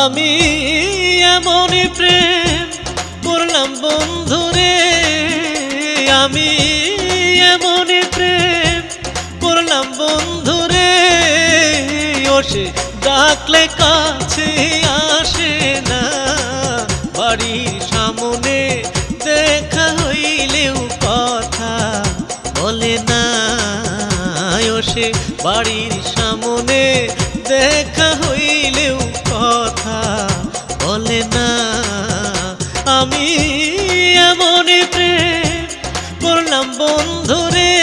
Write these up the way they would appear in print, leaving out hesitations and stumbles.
আমি এমনই প্রেম করলাম বন্ধুরে, আমি এমনই প্রেম করলাম বন্ধুরে। ও সে ডাকলে কাছে আসে না, বাড়ির সামনে দেখা হইলেও কথা বলে না। ও সে বাড়ির সামনে দেখা হইলেও কথা বলে না। আমি এমনই প্রেম করলাম বন্ধুরে,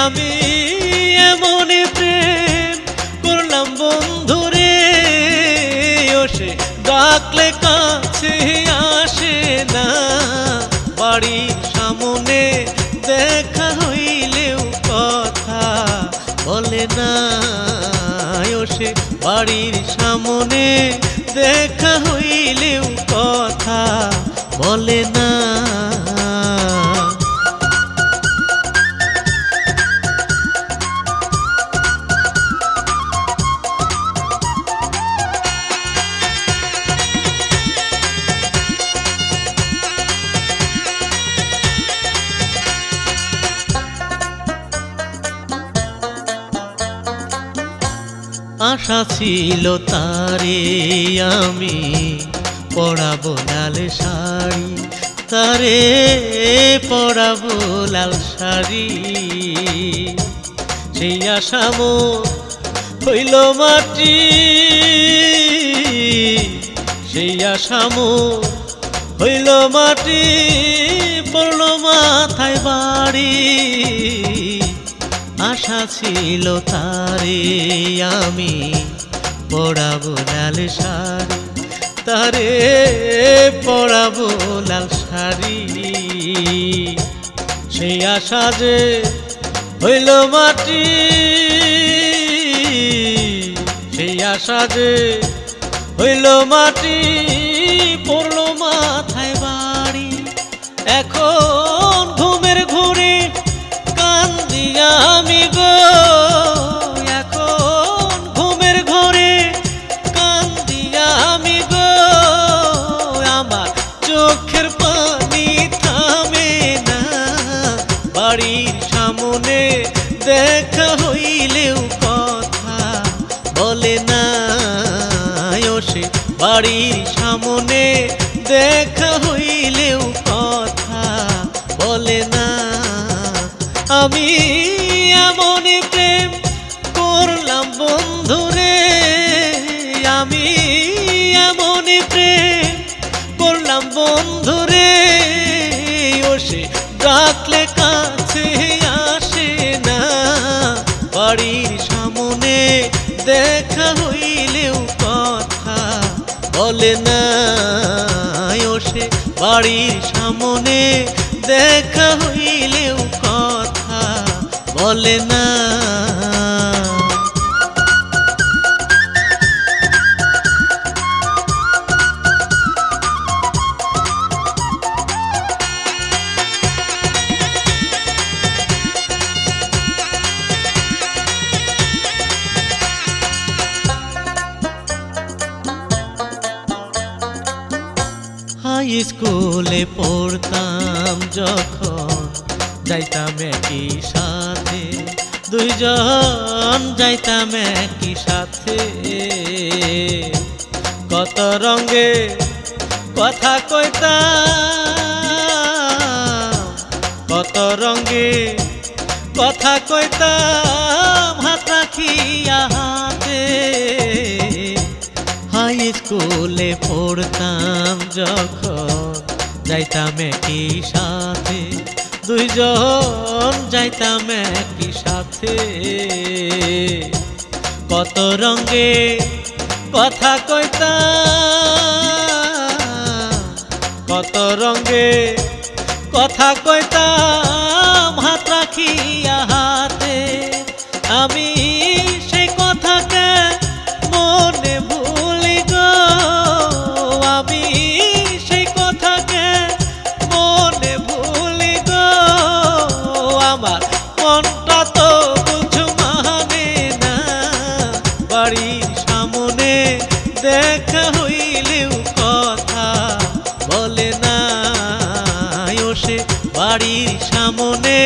আমি এমনই প্রেম করলাম বন্ধুরে। ও সে ডাকলে কাছে আসে না, বাড়ির সামনে দেখা হইলেও কথা বলে না। ও সে বাড়ির সামনে দেখা হইলেও কথা বলে না। আশা ছিল তারে আমি পরাবো লাল শাড়ি, তারে পরাবো লাল শাড়ি। সেই আশা মোর হইল মাটি, সেই আশা মোর হইল মাটি, পড়ল মাথায় বাড়ি। আশা ছিল তারে আমি পরাবো লাল শাড়ি, তারে পরাবো লাল শাড়ি। সেই আশা যে হইল মাটি, সেই আশা যে হইল মাটি, পড়ল মাথায় বাড়ি। এখন ঘুমের ঘুরে কান্দি আমি গো, এখন ঘুমের ঘরে কান্দি আমি গো। আমার চোখের পানি থামে না, বাড়ির সামনে দেখা হইলেও কথা বলে না। ও সে বাড়ির সামনে দেখা হইলেও কথা বলে না। আমি এমনই প্রেম করলাম বন্ধুরে, আমি এমনই প্রেম করলাম বন্ধুরে। ও সে ডাকলে কাছে আসে না, বাড়ির সামনে দেখা হইলেও কথা বলে না। ও সে বাড়ির সামনে দেখা হইলেও কথা বলে না। হাই স্কুলে পড়তাম যখন যাইতাম একই সাথে, দুইজন যাইতাম একই সাথে। কত রঙে কথা কইতাম, কত রঙে কথা কইতাম, হাত রাখিয়া হাতে। হাই স্কুলে পড়তাম যখন যাইতাম একই সাথে, দুইজন যাইতাম একই সাথে। কত রঙে কথা কইতাম, কত রঙে কথা কইতাম, হাত রাখিয়া হাতে। আমি সেই কথাকে মনে ভুলি গো, আমি সেই কথাকে মনে ভুলি গো। আমার মনটা তো বুঝ মানে না, বাড়ির সামনে দেখ সে বাড়ির সামনে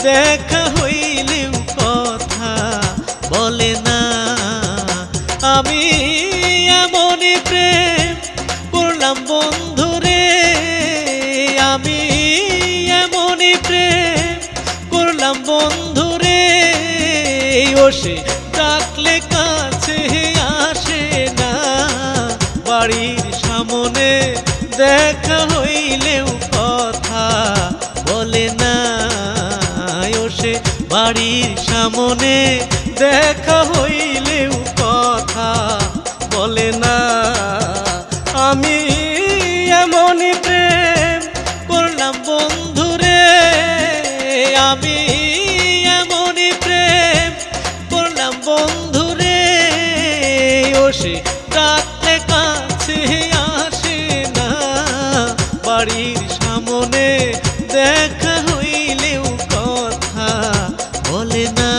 দেখা হইলেও কথা বলে না। আমি এমনই প্রেম করলাম বন্ধুরে, আমি এমনই প্রেম করলাম বন্ধুরে। ও সে ডাকলে কাছে আসে না, বাড়ির সামনে দেখা হইলেও কথা বলে না। ও সে বাড়ির সামনে দেখা হইলেও কথা বলে না। আমি এমনই প্রেম করলাম বন্ধুরে, আমি এমনই প্রেম করলাম বন্ধুরে। ও সে ডাকলে কাছে আসে না, বাড়ির সামনে দেখা হইলেও কথা বলে না।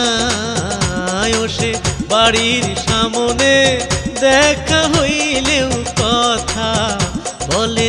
ও সে বাড়ির সামনে দেখা হইলেও কথা বলে